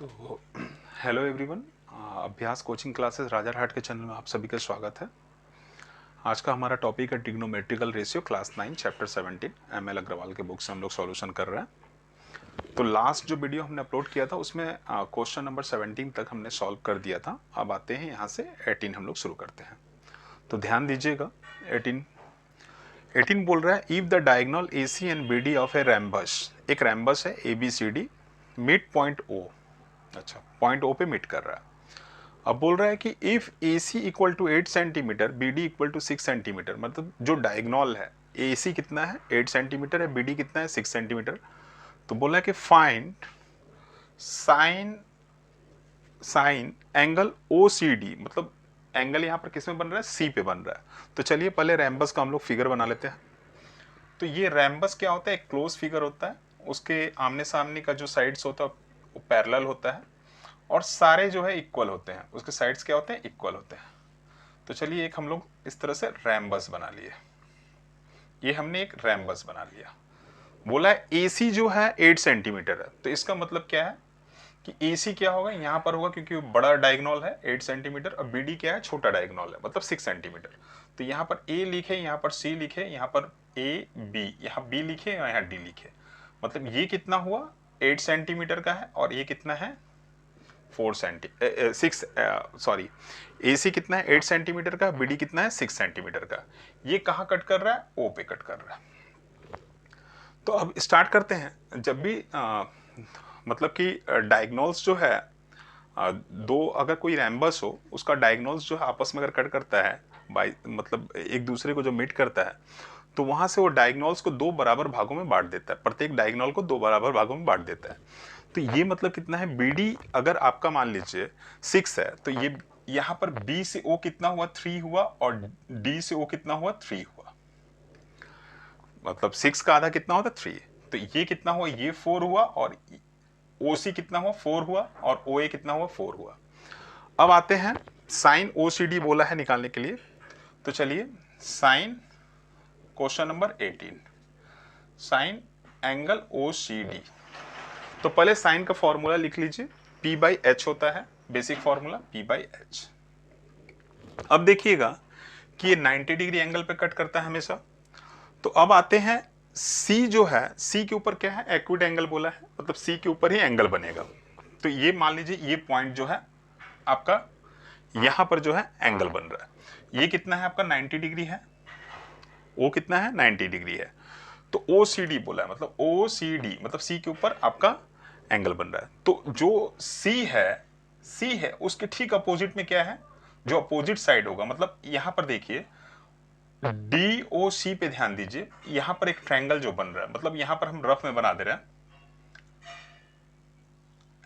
तो hello everyone, अभ्यास coaching classes Rajarhat के चैनल में आप सभी का स्वागत है। आज का हमारा टॉपिक है trigonometrical ratio class 9 chapter 17 M L Agarwal के बुक से हम लोग सॉल्यूशन कर रहे हैं। तो लास्ट जो वीडियो हमने अपलोड किया था उसमें क्वेश्चन नंबर 17 तक हमने सॉल्व कर दिया था। अब आते हैं यहाँ से 18 हम लोग शुरू करते हैं। तो ध्यान दीजिएगा, 18 बोल रहा है if the diagonal A C and B D of a rhombus, एक रैम्बस है A B C D, mid point O, अच्छा पॉइंट ओ पे मीट कर रहा है। अब बोल रहा है कि if A C equal to 8 centimetre, B D equal to 6 centimetre, मतलब जो डायगोनल है ए सी कितना है 8 सेंटीमीटर है, बी डी कितना है 6 सेंटीमीटर। तो बोला है कि find sine sine angle O C D, मतलब एंगल यहाँ पर किस में बन रहा है, सी पे बन रहा है। तो चलिए पहले रैम्बस का हम लोग फिगर बना लेते हैं। तो ये रैम्बस क्या होता है, एक क्लोज फिगर होता है, उसके आमने सामने का जो साइड्स होता है वो पैरेलल होता है और सारे जो है इक्वल होते हैं, उसके साइड्स क्या होते हैं, इक्वल होते हैं। तो चलिए एक हम लोग इस तरह से रैम्बस बना लिए, ये हमने एक रैम्बस बना लिया। बोला है AC जो है 8 सेंटीमीटर है, तो इसका मतलब क्या है कि AC क्या होगा, यहाँ पर होगा क्योंकि बड़ा डायगोनल है 8 सेंटीमीटर और BD क्या है, छोटा डायगोनल है मतलब 6 सेंटीमीटर। तो यहाँ पर A लिखे, यहाँ पर C लिखे, यहाँ पर A B, यहाँ B लिखे, यहाँ D लिखे, मतलब ये कितना हुआ 8 सेंटीमीटर का है और ये कितना है AC कितना है 8 सेंटीमीटर का, BD कितना है 6 सेंटीमीटर का। ये कहाँ कट कर रहा है, O पे कट कर रहा है। तो अब स्टार्ट करते हैं। जब भी मतलब कि डायगोनल्स जो है दो, अगर कोई रैम्बस हो उसका डायगोनल्स जो है आपस में अगर कट करता है बाई, मतलब एक दूसरे को जो मीट करता है, तो वहां से वो डायगोनल्स को दो बराबर भागों में बांट देता है, प्रत्येक डायगोनल को दो बराबर भागों में बांट देता है। तो ये मतलब कितना है, BD अगर आपका मान लीजिए 6 है, तो ये यहाँ पर B से O कितना हुआ 3 हुआ और D से O कितना हुआ 3 हुआ, मतलब 6 का आधा कितना होता है 3। तो ये कितना हुआ, ये 4 हुआ और OC कितना हुआ 4 हुआ और OA कितना हुआ 4 हुआ। अब आते हैं साइन OCD बोला है निकालने के लिए। तो चलिए sine, question number 18, sine angle OCD। तो पहले साइन का फॉर्मूला लिख लीजिए, P बाई एच होता है, basic formula P by H. अब देखिएगा कि ये 90 डिग्री एंगल पे कट करता है हमेशा। तो अब आते हैं C जो है, C के ऊपर क्या है, एक्यूट एंगल बोला है, मतलब C के ऊपर ही एंगल बनेगा। तो ये मान लीजिए ये पॉइंट जो है आपका यहां पर जो है एंगल बन रहा है, ये कितना है आपका 90 डिग्री है, O कितना है 90 डिग्री है। तो OCD बोला है, मतलब OCD मतलब C के ऊपर आपका एंगल बन रहा है। तो जो C है उसके ठीक अपोजिट में क्या है, जो अपोजिट साइड होगा, मतलब यहां पर देखिए DOC पे ध्यान दीजिए, यहां पर एक ट्रायंगल जो बन रहा है, मतलब यहां पर हम रफ में बना दे रहे हैं,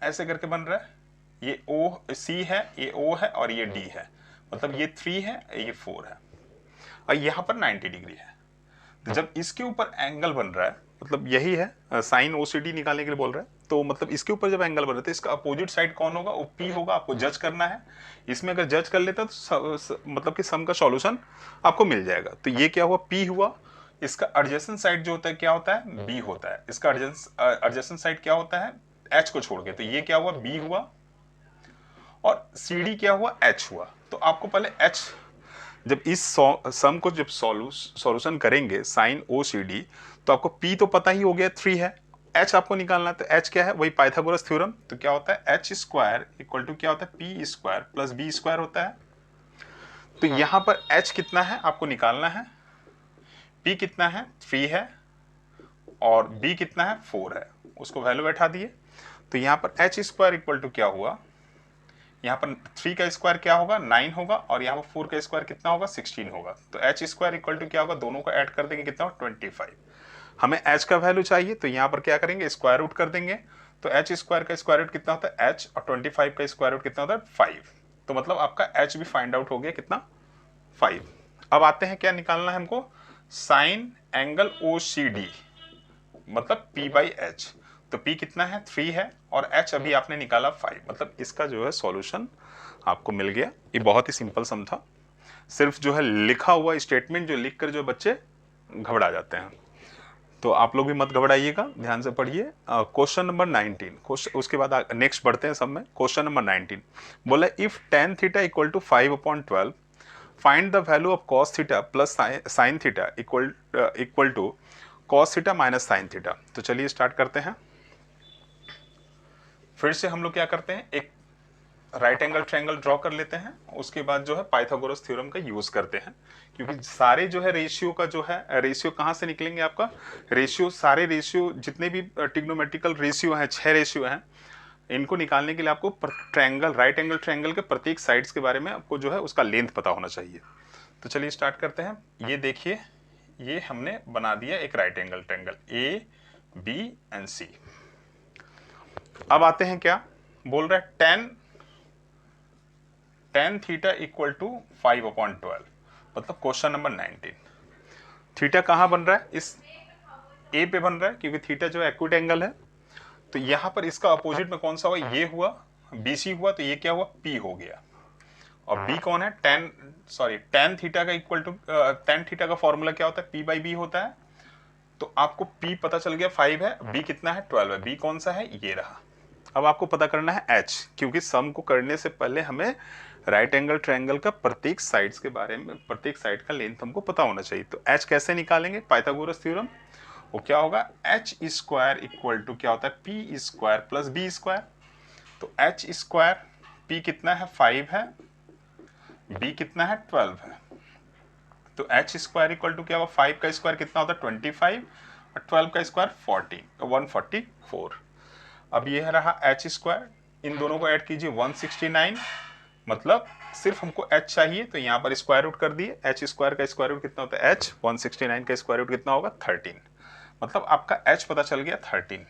ऐसे करके बन रहा है। ये C है, ये O है और ये D है, मतलब ये 3 है, ये 4 है और यहां पर 90 डिग्री है। तो जब इसके ऊपर एंगल बन रहा है, मतलब यही है साइन OCD निकालने के लिए बोल रहा है, तो मतलब इसके ऊपर जब एंगल बन रहा है तो इसका अपोजिट साइड कौन होगा, वो P होगा। आपको जज करना है, इसमें अगर जज कर लेता तो मतलब कि सम का सॉल्यूशन आपको मिल जाएगा। तो ये क्या हुआ, P हुआ। इसका एडजेसेंट साइड जो होता है क्या होता है, B होता है। इसका एडजेसेंट साइड क्या होता है, H को छोड़ के, तो ये क्या हुआ B हुआ और CD क्या हुआ H हुआ। तो आपको पहले H, जब इस सम को जब सॉल्यूशन करेंगे साइन OCD, तो आपको P तो पता ही हो गया 3 है, H आपको निकालना है। तो H क्या है, वही पाइथागोरस थ्योरम। तो क्या होता है H स्क्वायर इक्वल टू क्या होता है, P square plus B square होता है। तो यहां पर H कितना है आपको निकालना है, P कितना है 3 है और B कितना है 4 है, उसको वैल्यू बैठा दिए। तो यहां पर H स्क्वायर इक्वल टू क्या हुआ, यहाँ पर 3 का स्क्वायर क्या होगा 9 होगा और यहाँ पर 4 का स्क्वायर कितना होगा 16 होगा। तो H स्क्वायर इक्वल टू क्या होगा, दोनों को ऐड कर देंगे कितना होगा 25। हमें H का वैल्यू चाहिए, तो यहाँ पर क्या करेंगे, स्क्वायर रूट कर देंगे। तो H स्क्वायर का स्क्वायर रूट कितना होता है H और 25 का स्क्वायर रूट कितना होता है 5। तो मतलब आपका H भी फाइंड आउट हो गया कितना 5। अब आते हैं क्या निकालना है हमको, साइन एंगल OCD मतलब P बाई एच। तो P कितना है 3 है और H अभी आपने निकाला 5, मतलब इसका जो है सॉल्यूशन आपको मिल गया। ये बहुत ही सिंपल सम था, सिर्फ जो है लिखा हुआ स्टेटमेंट जो लिखकर जो बच्चे घबरा जाते हैं। तो आप लोग भी मत घबराइएगा, ध्यान से पढ़िए। क्वेश्चन नंबर 19, उसके बाद नेक्स्ट बढ़ते हैं सब में। क्वेश्चन नंबर 19 बोला if tan theta equal to 5/12 find the value of cos theta plus sin theta equal to cos theta minus sin theta. तो चलिए स्टार्ट करते हैं। फिर से हम लोग क्या करते हैं, एक राइट एंगल ट्रायंगल ड्रॉ कर लेते हैं, उसके बाद जो है पाइथागोरस थ्योरम का यूज करते हैं, क्योंकि सारे जो है रेशियो का जो है रेशियो कहाँ से निकलेंगे, आपका रेशियो, सारे रेशियो जितने भी ट्रिग्नोमेट्रिकल रेशियो हैं, 6 रेशियो हैं, इनको निकालने के लिए आपको ट्रायंगल, राइट एंगल ट्रायंगल के प्रत्येक साइड्स के बारे में आपको जो है उसका लेंथ पता होना चाहिए। तो चलिए स्टार्ट करते हैं। ये देखिए, ये हमने बना दिया एक right angle triangle A, B and C। अब आते हैं, क्या बोल रहा है, tan थीटा इक्वल टू 5/12, मतलब क्वेश्चन नंबर 19। थीटा कहाँ बन रहा है, इस ए पे बन रहा है, क्योंकि थीटा जो एक्यूट एंगल है। तो यहां पर इसका अपोजिट में कौन सा हुआ, ये हुआ, बीसी हुआ, तो ये क्या हुआ, पी हो गया। और बी कौन है, tan थीटा का इक्वल टू, tan थीटा का फॉर्मूला क्या होता है, पी बाई बी होता है। तो आपको पी पता चल गया 5 है, बी कितना है 12 है, बी कौन सा है, ये रहा। अब आपको पता करना है एच, क्योंकि सम को करने से पहले हमें राइट एंगल ट्रायंगल का प्रत्येक साइड्स के बारे में, प्रत्येक साइड का लेंथ हमको पता होना चाहिए। तो एच कैसे निकालेंगे, पाइथागोरस थ्योरम, वो क्या होगा, एच स्क्वायर इक्वल टू क्या होता है, P square plus B square. तो एच स्क्वायर, पी कितना है 5 है, बी कितना है 12 है। तो एच स्क्वायर इक्वल टू क्या होगा, 5 का स्क्वायर कितना होता है 25 और 12 का स्क्वायर 144। अब ये रहा एच स्क्वायर, इन दोनों को ऐड कीजिए 169, मतलब सिर्फ हमको h चाहिए, तो यहाँ पर स्क्वायर रूट कर दिए। एच स्क्वायर का स्क्वायर रूट कितना होता है h, 169 का स्क्वायर रूट कितना होगा 13, मतलब आपका h पता चल गया 13।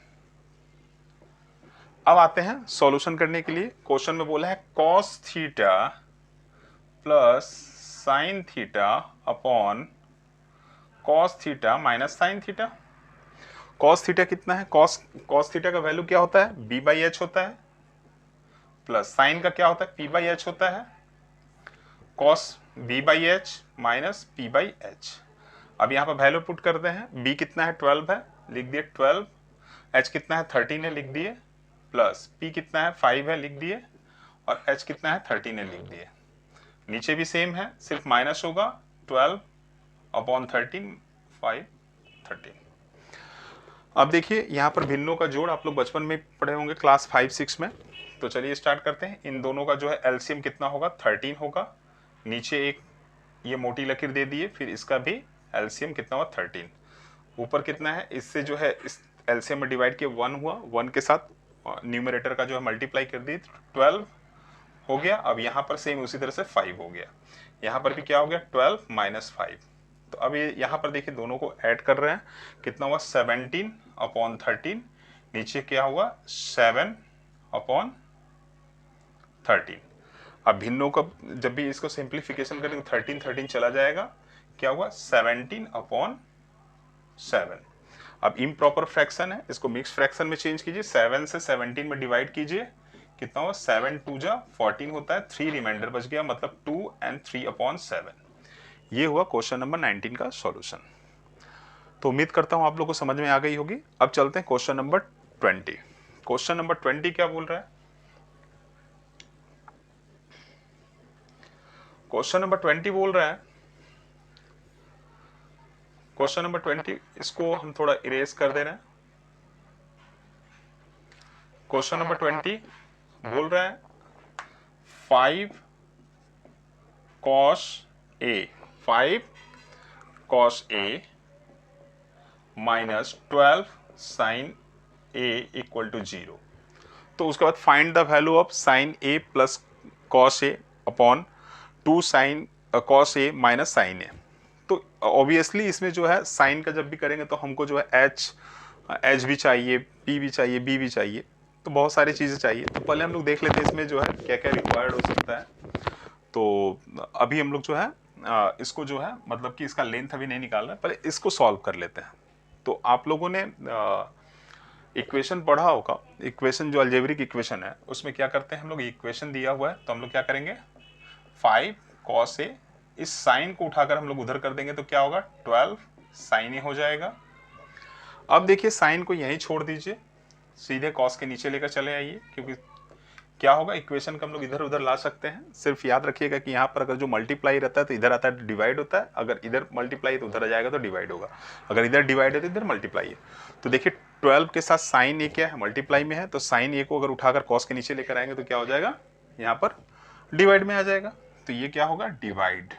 अब आते हैं सॉल्यूशन करने के लिए। क्वेश्चन में बोला है cos theta plus sin theta upon cos theta minus sin theta. cos theta कितना है, cos थीटा का वैल्यू क्या होता है, b बाई एच होता है, प्लस साइन का क्या होता है, p बाई एच होता है, cos b by H minus p by H. अब यहाँ पर वैल्यू पुट करते हैं, b कितना है 12 है, लिख दिए 12, h कितना है 13 है, लिख दिए, प्लस p कितना है 5 है, लिख दिए, और h कितना है 13 है, लिख दिए। नीचे भी सेम है, सिर्फ माइनस होगा, 12 अपॉन 13, 5, 13। अब देखिए यहाँ पर भिन्नों का जोड़ आप लोग बचपन में पढ़े होंगे क्लास 5-6 में। तो चलिए स्टार्ट करते हैं। इन दोनों का जो है एलसीएम कितना होगा, 13 होगा। नीचे एक ये मोटी लकीर दे दिए, फिर इसका भी एलसीएम कितना हुआ 13। ऊपर कितना है, इससे जो है इस एलसीएम में डिवाइड किया 1 हुआ, 1 के साथ न्यूमरेटर का जो है मल्टीप्लाई कर दी, 12 हो गया। अब यहाँ पर सेम उसी तरह से 5 हो गया, यहाँ पर भी क्या हो गया 12 माइनस 5। तो अब ये यहाँ पर देखिए दोनों को ऐड कर रहे हैं, कितना हुआ 17 अपॉन 13, नीचे क्या हुआ 7 अपॉन 13। अब भिन्नों का जब भी इसको सिंप्लीफिकेशन करेंगे 13 चला जाएगा, क्या हुआ 17 अपॉन 7। अब इम्प्रॉपर फ्रैक्शन है, इसको मिक्स फ्रैक्शन में चेंज कीजिए, 7 से 17 में डिवाइड कीजिए, कितना हुआ 7 2 जा 14 होता है, 3 रिमाइंडर बच गया, मतलब 2 और 3 अपॉन 7। ये हुआ क्वेश्चन नंबर 19 का सॉल्यूशन। तो उम्मीद करता हूं आप लोगों को समझ में आ गई होगी। अब चलते हैं क्वेश्चन नंबर 20। क्वेश्चन नंबर 20 क्या बोल रहा है, क्वेश्चन नंबर 20 बोल रहा है, क्वेश्चन नंबर 20 इसको हम थोड़ा इरेज कर दे रहे हैं। क्वेश्चन नंबर 20 बोल रहा है 5 cos A minus 12 sin A equal to 0। तो उसके बाद find the value of sin A plus cos A upon 2 sin cos A minus sin A। तो ऑब्वियसली इसमें जो है साइन का जब भी करेंगे तो हमको जो है एच भी चाहिए, पी भी चाहिए, बी भी चाहिए, तो बहुत सारी चीज़ें चाहिए। तो पहले हम लोग देख लेते हैं इसमें जो है क्या क्या रिक्वायर्ड हो सकता है। तो अभी हम लोग जो है इसको जो है मतलब कि इसका लेंथ अभी नहीं निकाल रहे, पहले इसको सॉल्व कर लेते हैं। तो आप लोगों ने इक्वेशन पढ़ा होगा, इक्वेशन जो अलजेब्रिक इक्वेशन है उसमें क्या करते हैं हम लोग, इक्वेशन दिया हुआ है तो हम लोग क्या करेंगे 5 cos A, इस साइन को उठाकर हम लोग उधर कर देंगे तो क्या होगा 12 sin A हो जाएगा। अब देखिए साइन को यहीं छोड़ दीजिए, सीधे कॉस के नीचे लेकर चले आइए, क्योंकि क्या होगा, इक्वेशन को हम लोग इधर उधर ला सकते हैं। सिर्फ याद रखिएगा कि यहाँ पर अगर जो मल्टीप्लाई रहता है तो इधर आता है डिवाइड होता है, अगर इधर मल्टीप्लाई तो उधर आ जाएगा तो डिवाइड होगा, अगर इधर डिवाइड है तो इधर मल्टीप्लाई है। तो देखिए 12 के साथ साइन ए क्या है, मल्टीप्लाई में है, तो साइन ए को अगर उठाकर कॉस के नीचे लेकर आएंगे तो क्या हो जाएगा, यहाँ पर डिवाइड में आ जाएगा। तो ये क्या होगा, डिवाइड,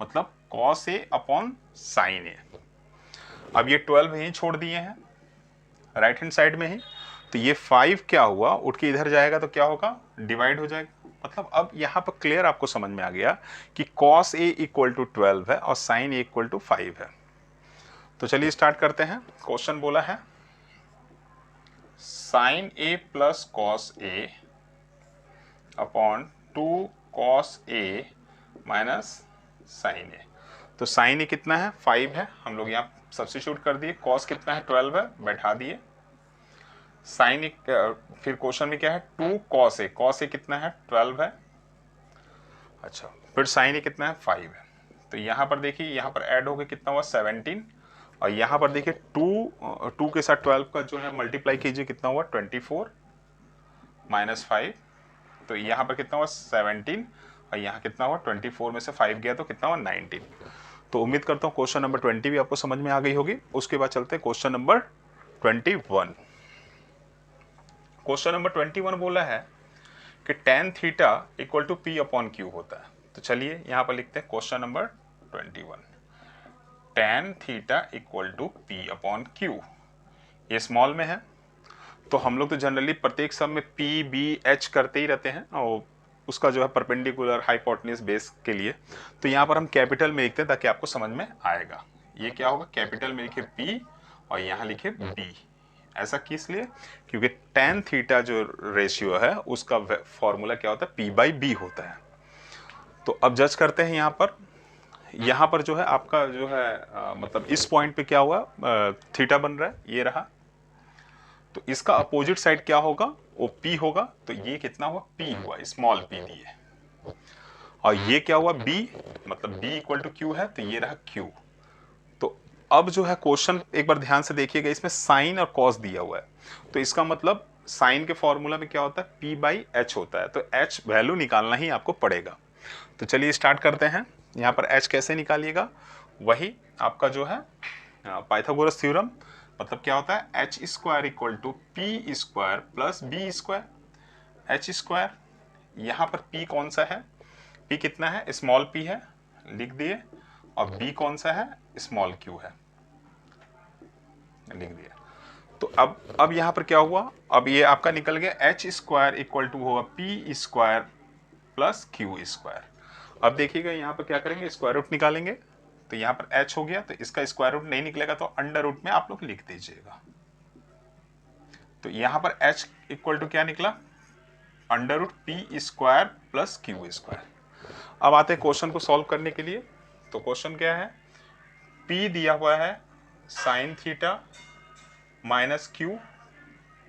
मतलब कॉस ए अपॉन साइन ए। अब ये 12 यहीं छोड़ दिए हैं राइट हैंड साइड में ही, तो ये 5 क्या हुआ, उठ के इधर जाएगा तो क्या होगा, डिवाइड हो जाएगा। मतलब अब यहाँ पर क्लियर आपको समझ में आ गया कि cos a इक्वल टू 12 है और sin a इक्वल टू 5 है। तो चलिए स्टार्ट करते हैं। क्वेश्चन बोला है sin a plus cos a upon 2 cos a minus sin a। तो sin a कितना है, 5 है, हम लोग यहाँ सब्स्टिट्यूट कर दिए। cos कितना है, 12 है, बैठा दिए। साइन फिर क्वेश्चन में क्या है, 2 cos a कितना है, 12 है। अच्छा, फिर साइन ए कितना है, 5 है। तो यहाँ पर देखिए, यहाँ पर ऐड हो गया कितना हुआ, 17, और यहाँ पर देखिए 2 के साथ 12 का जो है मल्टीप्लाई कीजिए, कितना हुआ, 24 माइनस 5। तो यहाँ पर कितना हुआ, 17, और यहाँ कितना हुआ, 24 में से 5 गया तो कितना हुआ, 19। तो उम्मीद करता हूँ क्वेश्चन नंबर 20 भी आपको समझ में आ गई होगी। उसके बाद चलते हैं क्वेश्चन नंबर 21। क्वेश्चन नंबर 21 बोला है कि tan theta equal to P upon Q होता है। तो चलिए यहाँ पर लिखते हैं question number 21, tan theta equal to P upon Q. ये स्मॉल में है, तो हम लोग तो जनरली प्रत्येक सम में पी बी एच करते ही रहते हैं, और उसका जो है परपेंडिकुलर हाइपोटेन्यूज बेस के लिए। तो यहाँ पर हम कैपिटल में लिखते हैं ताकि आपको समझ में आएगा। ये क्या होगा, कैपिटल में लिखे पी और यहाँ लिखे बी। ऐसा किस लिए, क्योंकि tan थीटा जो रेशियो है उसका फॉर्मूला क्या होता है, p बाई बी होता है। तो अब जज करते हैं यहाँ पर जो है आपका जो है मतलब इस पॉइंट पे क्या हुआ, थीटा बन रहा है, ये रहा। तो इसका अपोजिट साइड क्या होगा, वो p होगा। तो ये कितना हुआ, p हुआ, स्मॉल p दिए। और ये क्या हुआ, b, मतलब b इक्वल टू q है, तो ये रहा q। तो अब जो है क्वेश्चन एक बार ध्यान से देखिएगा, इसमें साइन और कॉस दिया हुआ है। तो इसका मतलब साइन के फॉर्मूला में क्या होता है, p बाई एच होता है। तो h वैल्यू निकालना ही आपको पड़ेगा। तो चलिए स्टार्ट करते हैं। यहाँ पर h कैसे निकालिएगा, वही आपका जो है पाइथागोरस थ्योरम। मतलब क्या होता है, H square equal to P square plus B square. H square, यहाँ पर p कौन सा है, p कितना है, स्मॉल p है, लिख दिए। और b कौन सा है, स्मॉल q है, लिख दिया। तो अब यहाँ पर क्या हुआ, अब ये आपका निकल गया एच स्क्वायर इक्वल टू होगा P square plus Q square. अब देखिएगा यहाँ पर क्या करेंगे, स्क्वायर रूट निकालेंगे। तो यहाँ पर h हो गया, तो इसका स्क्वायर रूट नहीं निकलेगा तो अंडर रूट में आप लोग लिख दीजिएगा। तो यहाँ पर h इक्वल टू क्या निकला, under root P square plus Q square. अब आते हैं क्वेश्चन को सॉल्व करने के लिए। तो क्वेश्चन क्या है, p दिया हुआ है sine theta minus Q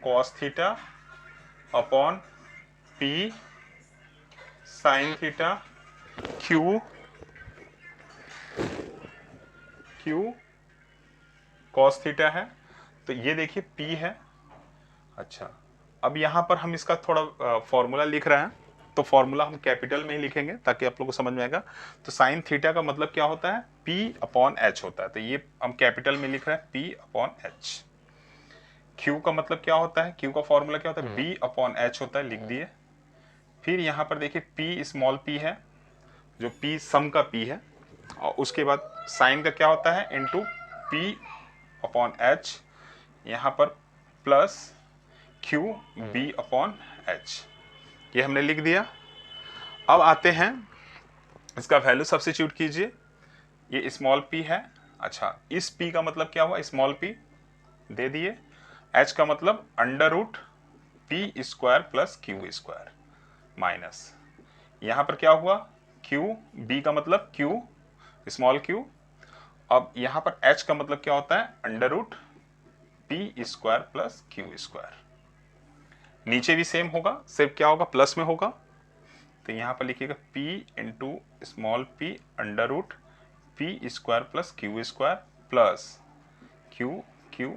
cos theta upon P sine theta Q cos theta है। तो ये देखिए p है। अच्छा, अब यहाँ पर हम इसका थोड़ा फॉर्मूला लिख रहे हैं, तो फॉर्मूला हम कैपिटल में ही लिखेंगे ताकि आप लोगों को समझ में आएगा। तो साइन थीटा का मतलब क्या होता है, p अपॉन एच होता है। तो ये हम कैपिटल में लिख रहे हैं, p अपॉन एच। q का मतलब क्या होता है, q का फॉर्मूला क्या होता है, b अपॉन एच होता है, लिख दिए। फिर यहाँ पर देखिए p स्मॉल p है, जो p सम का p है। और उसके बाद साइन का क्या होता है, इनटू p अपॉन एच, यहाँ पर plus q b upon H, ये हमने लिख दिया। अब आते हैं, इसका वैल्यू सब्स्टिट्यूट कीजिए। ये स्मॉल p है। अच्छा, इस p का मतलब क्या हुआ, स्मॉल p दे दिए। h का मतलब under root p square plus Q square minus, यहाँ पर क्या हुआ, q, b का मतलब q स्मॉल q। अब यहाँ पर h का मतलब क्या होता है, under root p square plus Q square. नीचे भी सेम होगा, सिर्फ क्या होगा, प्लस में होगा। तो यहाँ पर लिखिएगा p into small p under root p square plus Q square plus q Q,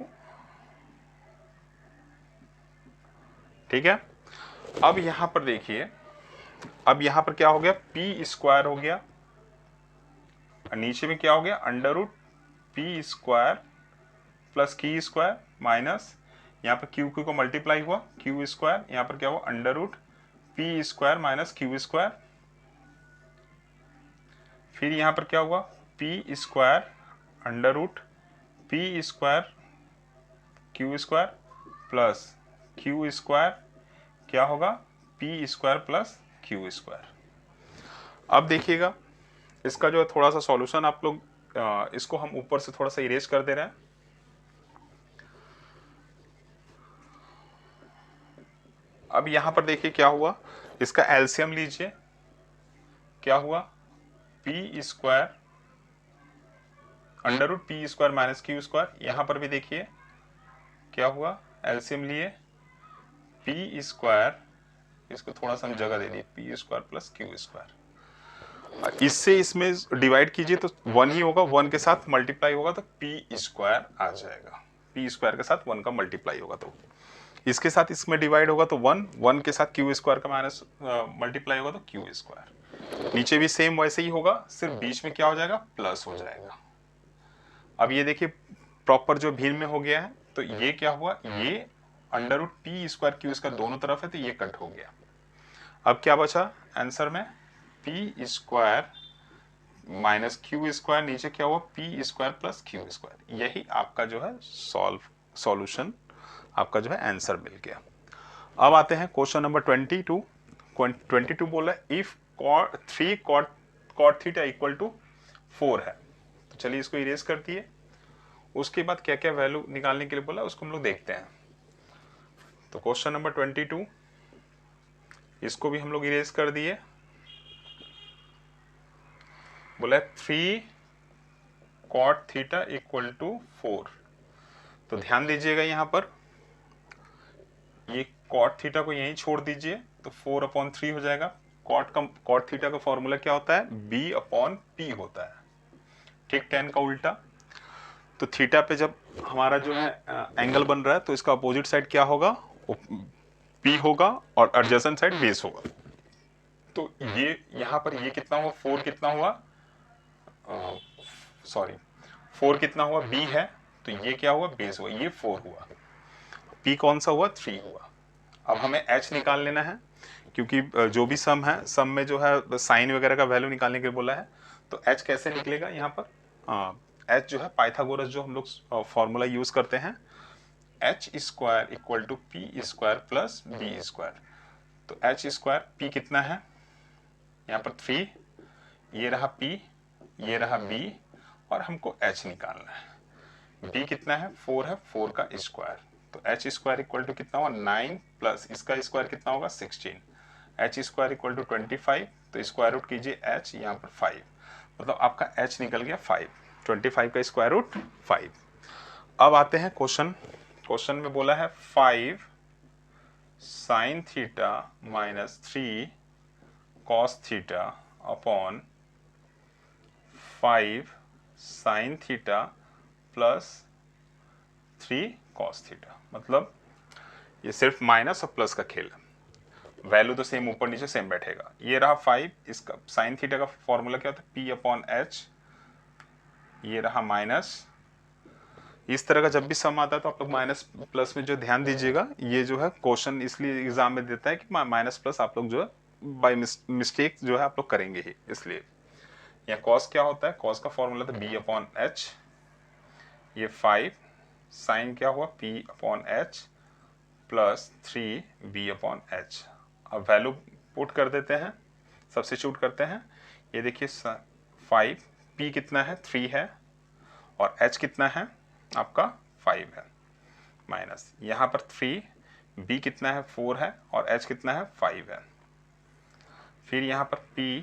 ठीक है। अब यहां पर देखिए, अब यहां पर क्या हो गया, पी स्क्वायर हो गया, और नीचे में क्या हो गया, under root P square plus Q square minus, यहाँ पर क्यू को मल्टीप्लाई हुआ क्यू स्क्वायर, यहाँ पर क्या हुआ under root P square minus Q square, फिर यहाँ पर क्या हुआ P square under root P square Q square plus Q square क्या होगा P square plus Q square. अब देखिएगा इसका जो है थोड़ा सा सॉल्यूशन आप लोग, इसको हम ऊपर से थोड़ा सा इरेज कर दे रहे हैं। अब यहां पर देखिए क्या हुआ, इसका एलसीएम लीजिए, क्या हुआ P square under root P square minus Q square, यहां पर भी देखिए क्या हुआ एलसीएम लिए पी स्क्वायर, इसको थोड़ा सा हम जगह दे दिए P square plus Q square, इससे इसमें डिवाइड कीजिए तो 1 ही होगा, 1 के साथ मल्टीप्लाई होगा तो पी स्क्वायर आ जाएगा, पी स्क्वायर के साथ 1 का मल्टीप्लाई होगा तो इसके साथ इसमें डिवाइड होगा तो 1, 1 के साथ क्यू स्क्वायर का माइनस मल्टीप्लाई होगा तो क्यू स्क्वायर, नीचे भी सेम वैसे ही होगा, सिर्फ बीच में क्या हो जाएगा प्लस हो जाएगा। अब ये देखिए प्रॉपर जो भिन्न में हो गया है, तो ये क्या हुआ, ये under root P square Q square दोनों तरफ है तो ये कट हो गया। अब क्या बचा आंसर में P square minus Q square, नीचे क्या हुआ P square plus Q square, यही आपका जो है सॉल्यूशन आपका जो है आंसर मिल गया। अब आते हैं क्वेश्चन नंबर 22। 22 बोला if 3 cot theta equal to 4 है, तो चलिए इसको इरेज कर दिए, उसके बाद क्या क्या वैल्यू निकालने के लिए बोला उसको हम लोग देखते हैं। तो क्वेश्चन नंबर 22 इसको भी हम लोग इरेज कर दिए, बोला 3 cot थीटा इक्वल टू 4, तो ध्यान दीजिएगा यहां पर ये cot थीटा को यहीं छोड़ दीजिए तो 4/3 हो जाएगा। cot थीटा का फॉर्मूला क्या होता है b/p होता है, ठीक, tan का उल्टा। तो थीटा पे जब हमारा जो है एंगल बन रहा है तो इसका अपोजिट साइड क्या होगा p होगा और एडजेसेंट साइड बेस होगा। तो ये यहां पर ये कितना हुआ 4 कितना हुआ सॉरी 4 कितना हुआ b है, तो ये क्या हुआ बेस हुआ, ये 4 हुआ, p कौन सा हुआ 3 हुआ। अब हमें h निकाल लेना है क्योंकि जो भी सम है सम में जो है साइन वगैरह का वैल्यू निकालने के लिए बोला है, तो h कैसे निकलेगा यहाँ पर h जो है पाइथागोरस जो हम लोग फॉर्मूला यूज करते हैं H square equal to P square plus B square, तो एच स्क्वायर पी कितना है यहाँ पर 3, ये रहा p, ये रहा b और हमको h निकालना है, b कितना है 4 है, 4 का स्क्वायर, तो एच स्क्वायर इक्वल टू कितना हुआ 9 प्लस इसका स्क्वायर कितना होगा 16, एच स्क्वायर इक्वल टू 25, तो स्क्वायर रूट कीजिए h यहाँ पर 5, मतलब आपका h निकल गया 5, 25 का स्क्वायर रूट 5। अब आते हैं क्वेश्चन में बोला है 5 sine theta minus 3 cos theta upon 5 sign theta plus 3 cos theta, मतलब ये सिर्फ माइनस और प्लस का खेल है, वैल्यू तो सेम ऊपर नीचे सेम बैठेगा। ये रहा 5, इसका साइन थीटा का फॉर्मूला क्या होता है p/h, ये रहा माइनस, इस तरह का जब भी सम आता है तो आप लोग माइनस प्लस में जो ध्यान दीजिएगा, ये जो है क्वेश्चन इसलिए एग्जाम में देता है कि माइनस प्लस आप लोग जो है बाय मिस्टेक जो है आप लोग करेंगे ही, इसलिए यहाँ कॉस क्या होता है, कॉस का फॉर्मूला था b/h, ये 5 साइन क्या हुआ p/h प्लस 3 b/h। अब वैल्यू पुट कर देते हैं, सब्स्टिट्यूट करते हैं, ये देखिए 5 p कितना है 3 है और h कितना है आपका 5 है, माइनस यहाँ पर 3, b कितना है 4 है और h कितना है 5 है, फिर यहाँ पर p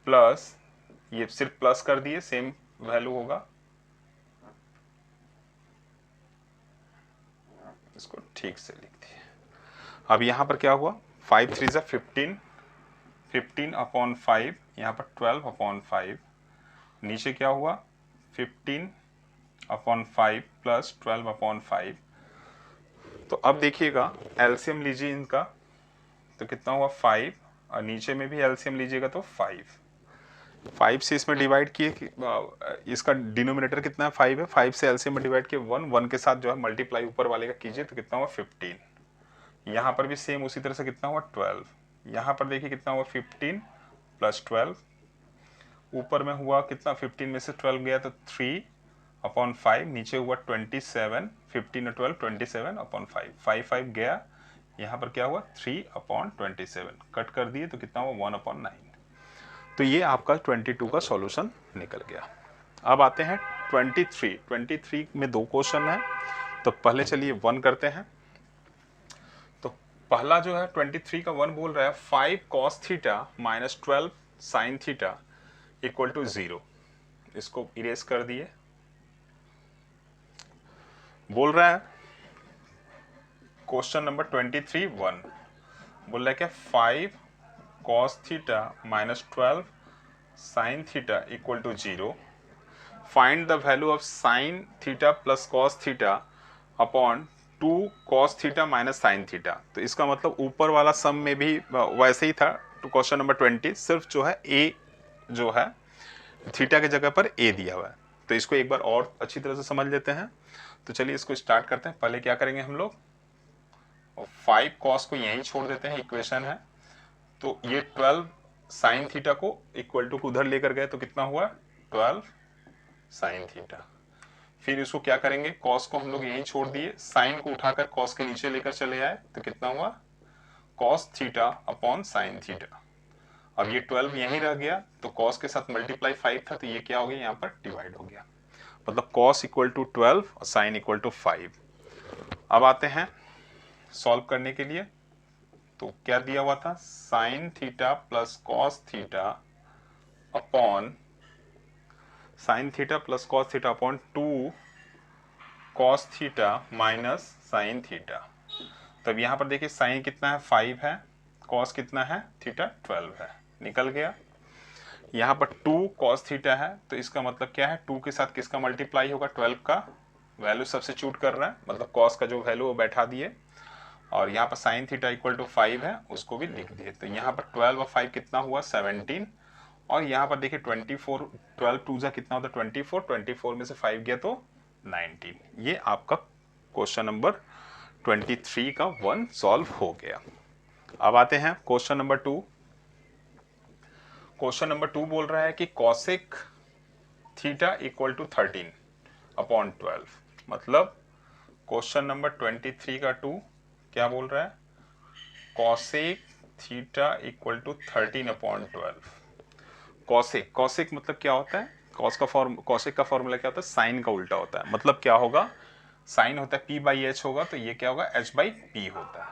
प्लस, ये सिर्फ प्लस कर दिए सेम वैल्यू होगा, इसको ठीक से लिख दिए। अब यहाँ पर क्या हुआ 5 3 जा 15, 15/5, यहाँ पर 12/5, नीचे क्या हुआ 15 अपॉन 5 प्लस 12 अपॉन 5। तो अब देखिएगा एलसीएम लीजिए इनका, तो कितना हुआ 5, और नीचे में भी एलसीएम लीजिएगा तो 5 से इसमें डिवाइड किए इसका डिनोमिनेटर कितना है 5 है, 5 से एलसीएम में डिवाइड किए 1 के साथ जो है मल्टीप्लाई ऊपर वाले का कीजिए तो कितना हुआ 15। यहाँ पर भी सेम उसी तरह से कितना हुआ 12। यहाँ पर देखिए कितना हुआ 15 प्लस 12, ऊपर में हुआ कितना 15 में से 12 गया तो 3 अपॉन 5, नीचे हुआ 27, 15 और 12 27 अपॉन 5, 5 गया, यहाँ पर क्या हुआ 3 अपॉन 27, कट कर दिए तो कितना हुआ 1 अपॉन 9। तो ये आपका 22 का सॉल्यूशन निकल गया। अब आते हैं 23 में 2 क्वेश्चन है, तो पहले चलिए 1 करते हैं। तो पहला जो है 23 का 1 बोल रहा है 5 cos theta minus 12 sine theta equal to 0। इसको इरेज कर दिए। बोल रहा है क्वेश्चन नंबर 23 1 बोल रहा है क्या 5 cos theta minus 12 sine theta equal to 0, find the value of sine theta plus cos theta upon 2 cos theta minus sine theta. तो इसका मतलब ऊपर वाला सम में भी वैसे ही था, तो क्वेश्चन नंबर 20 सिर्फ जो है ए जो है थीटा की जगह पर ए दिया हुआ है। तो इसको एक बार और अच्छी तरह से समझ लेते हैं। तो चलिए इसको स्टार्ट करते हैं। पहले क्या करेंगे हम लोग, 5 cos को यहीं छोड़ देते हैं, इक्वेशन है, तो ये 12 साइन थीटा को इक्वल टू उधर लेकर गए तो कितना हुआ 12 साइन थीटा। फिर इसको क्या करेंगे, cos को हम लोग यहीं छोड़ दिए, साइन को उठाकर cos के नीचे लेकर चले आए तो कितना हुआ cos theta upon sine theta. अब ये 12 यहीं रह गया तो cos के साथ मल्टीप्लाई 5 था तो ये क्या हो गया यहाँ पर डिवाइड हो गया, मतलब cos इक्वल टू 12 और साइन इक्वल टू 5। अब आते हैं सॉल्व करने के लिए। तो क्या दिया हुआ था sign theta plus cos theta upon sine theta plus cos theta upon 2 cos theta minus sine theta. तब यहाँ पर देखिए साइन कितना है 5 है, कॉस कितना है थीटा 12 है, निकल गया। यहाँ पर 2 कॉस थीटा है तो इसका मतलब क्या है 2 के साथ किसका मल्टीप्लाई होगा 12 का वैल्यू सब्स्टिट्यूट कर रहा है, मतलब कॉस का जो वैल्यू वो बैठा दिए, और यहाँ पर साइन थीटा इक्वल टू 5 है उसको भी लिख दिए। तो यहाँ पर 12 और 5 कितना हुआ 17, और यहाँ पर देखिए 24, 12 टू जा कितना होता है 24, 24 में से 5 गया तो 19। ये आपका क्वेश्चन नंबर 23 का 1 सॉल्व हो गया। अब आते हैं क्वेश्चन नंबर 2। क्वेश्चन नंबर 2 बोल रहा है कि कॉसेक थीटा इक्वल टू 13 अपॉन 12, मतलब क्वेश्चन नंबर 23 का 2 क्या बोल रहा है कॉसेक थीटा इक्वल टू 13 अपॉन 12। कॉसेक, कॉसेक मतलब क्या होता है, कॉसेक का फॉर्मूला क्या होता है साइन का उल्टा होता है, मतलब क्या होगा साइन होता है p बाई एच होगा तो ये क्या होगा h बाई p होता है,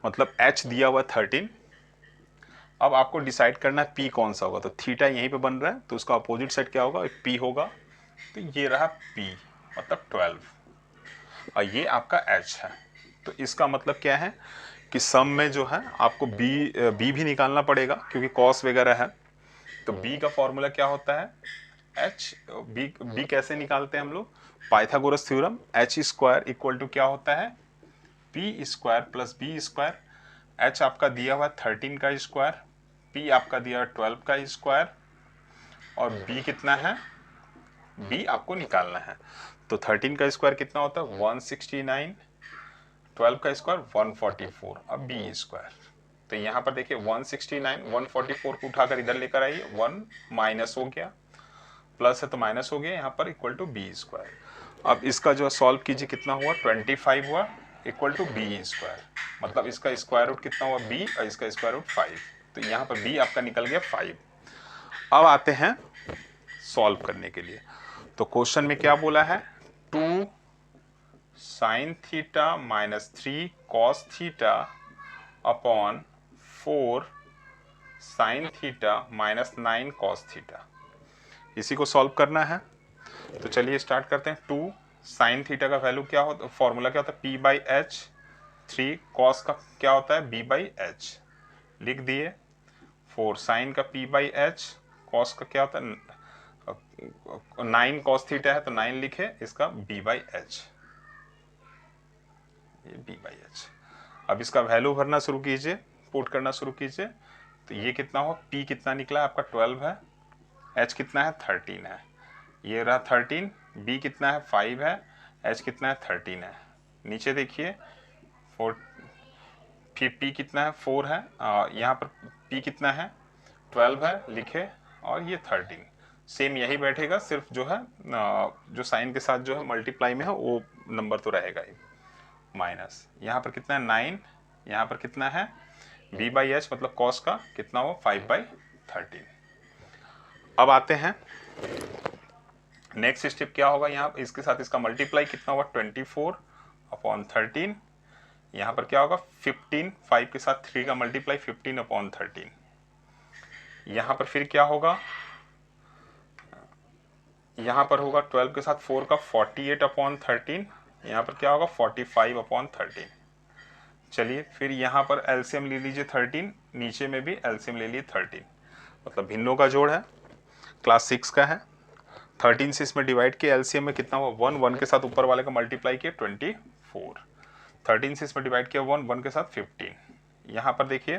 मतलब h दिया हुआ 13। अब आपको डिसाइड करना है p कौन सा होगा, तो थीटा यहीं पे बन रहा है तो उसका अपोजिट साइड क्या होगा p होगा, तो ये रहा p मतलब 12 और ये आपका h है। तो इसका मतलब क्या है कि सम में जो है आपको b भी निकालना पड़ेगा क्योंकि कॉस वगैरह है। तो b का फॉर्मूला क्या होता है h, b कैसे निकालते हैं हम लोग, Pythagoras theorem, h square equal to क्या होता है p square plus b square. h आपका दिया हुआ 13 का स्क्वायर, p आपका दिया हुआ 12 का स्क्वायर, और b कितना है b आपको निकालना है। तो 13 का स्क्वायर कितना होता है 169, 12 का स्क्वायर 144, अब b स्क्वायर। तो यहाँ पर देखिए 169 144 को उठाकर इधर लेकर आइए, 1 माइनस हो गया, प्लस है तो माइनस हो गया, यहाँ पर इक्वल टू बी स्क्वायर। अब इसका जो सॉल्व कीजिए कितना हुआ 25 हुआ इक्वल टू बी स्क्वायर, मतलब इसका स्क्वायर रूट कितना हुआ b और इसका स्क्वायर रूट 5, तो यहाँ पर b आपका निकल गया 5। अब आते हैं सॉल्व करने के लिए। तो क्वेश्चन में क्या बोला है 2 sine theta minus 3 cos theta upon 4 sine theta minus 9 cos theta, इसी को सॉल्व करना है। तो चलिए स्टार्ट करते हैं। 2 साइन थीटा का वैल्यू क्या होता है, फॉर्मूला क्या होता है p बाई एच, 3 कॉस का क्या होता है b बाई एच, लिख दिए। 4 साइन का p बाई एच, कॉस का क्या होता है 9 cos थीटा है तो 9 लिखे, इसका b/h, ये b/h। अब इसका वैल्यू भरना शुरू कीजिए, पुट करना शुरू कीजिए। तो ये कितना हो, p कितना निकला आपका 12 है, h कितना है 13 है, ये रहा 13, b कितना है 5 है, h कितना है 13 है। नीचे देखिए 4, फिर p कितना है 4 है, यहाँ पर p कितना है 12 है लिखे, और ये 13 सेम यही बैठेगा, सिर्फ जो है जो साइन के साथ जो है मल्टीप्लाई में है वो नंबर तो रहेगा ही। माइनस यहाँ पर कितना है 9, यहाँ पर कितना है b/h मतलब कॉस का कितना हो 5/13। अब आते हैं नेक्स्ट स्टेप क्या होगा, यहाँ इसके साथ इसका मल्टीप्लाई कितना होगा 24/13। यहाँ पर क्या होगा 15, 5 के साथ 3 का मल्टीप्लाई 15/13। यहाँ पर फिर क्या होगा, यहाँ पर होगा 12 के साथ 4 का 48/13। यहाँ पर क्या होगा 45/13। चलिए फिर यहाँ पर एलसीएम ले लीजिए 13, नीचे में भी एलसीएम ले लिए 13, मतलब भिन्नों का जोड़ है, क्लास 6 का है। 13 से इसमें डिवाइड किया, एलसीएम में कितना हुआ 1, 1 के साथ ऊपर वाले का मल्टीप्लाई किया 24। 13 से इसमें डिवाइड किया 1, 1 के साथ 15। यहाँ पर देखिए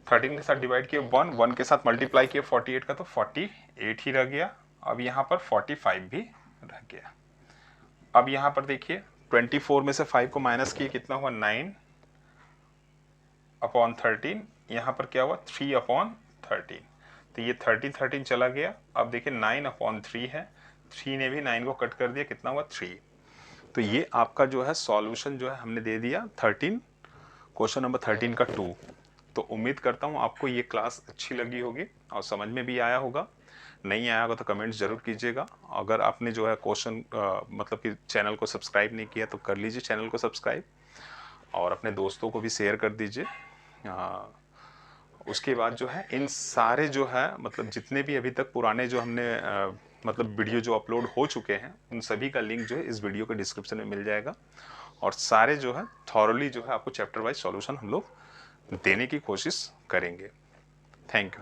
13 के साथ डिवाइड किया 1, 1 के साथ मल्टीप्लाई किया 48 का, तो 48 ही रह गया। अब यहाँ पर 45 भी रह गया। अब यहाँ पर देखिए 24 में से 5 को माइनस किए, कितना हुआ 9/13। यहाँ पर क्या हुआ 3/13, तो ये 13 चला गया। अब देखिए 9/3 है, 3 ने भी 9 को कट कर दिया, कितना हुआ 3। तो ये आपका जो है सॉल्यूशन जो है हमने दे दिया 13, क्वेश्चन नंबर 13 का 2। तो उम्मीद करता हूँ आपको ये क्लास अच्छी लगी होगी और समझ में भी आया होगा। नहीं आया होगा तो कमेंट्स जरूर कीजिएगा। अगर आपने जो है क्वेश्चन मतलब कि चैनल को सब्सक्राइब नहीं किया तो कर लीजिए चैनल को सब्सक्राइब, और अपने दोस्तों को भी शेयर कर दीजिए। उसके बाद जो है इन सारे जो है मतलब जितने भी अभी तक पुराने जो हमने मतलब वीडियो जो अपलोड हो चुके हैं उन सभी का लिंक जो है इस वीडियो के डिस्क्रिप्शन में मिल जाएगा, और सारे जो है थॉरली जो है आपको चैप्टर वाइज सॉल्यूशन हम लोग देने की कोशिश करेंगे। Thank you.